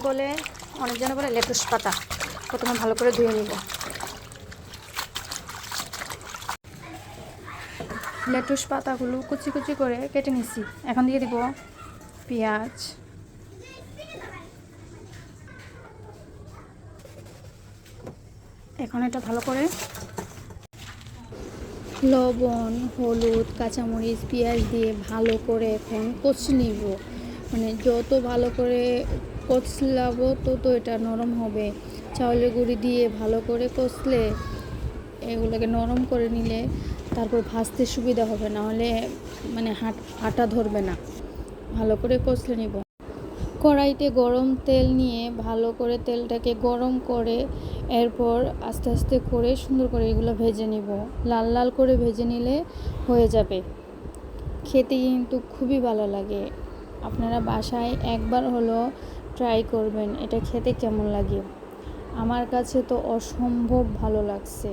বলে, অনেকজন বলে লেটুস পাতা। প্রথমে ভালো করে ধুয়ে নিব। লেটুস পাতাগুলো কুচি কুচি করে কেটে নিছি। এখন দিয়ে দিব পেঁয়াজ, এখন এটা ভালো করে লবণ, হলুদ, কাঁচামরিচ, পেঁয়াজ দিয়ে ভালো করে এখন কষে নিব। মানে যত ভালো করে কষলাবো তত এটা নরম হবে। চাউলের গুঁড়ি দিয়ে ভালো করে কষলে, এগুলোকে নরম করে নিলে তারপর ভাজতে সুবিধা হবে, নাহলে মানে আটা ধরবে না। ভালো করে কষলে নিব। কড়াইতে গরম তেল নিয়ে ভালো করে তেলটাকে গরম করে এরপর আস্তে আস্তে করে সুন্দর করে এগুলো ভেজে নিব। লাল লাল করে ভেজে নিলে হয়ে যাবে। খেতে কিন্তু খুবই ভালো লাগে। আপনারা বাসায় একবার হলো ট্রাই করবেন এটা খেতে কেমন লাগে। আমার কাছে তো অসম্ভব ভালো লাগছে।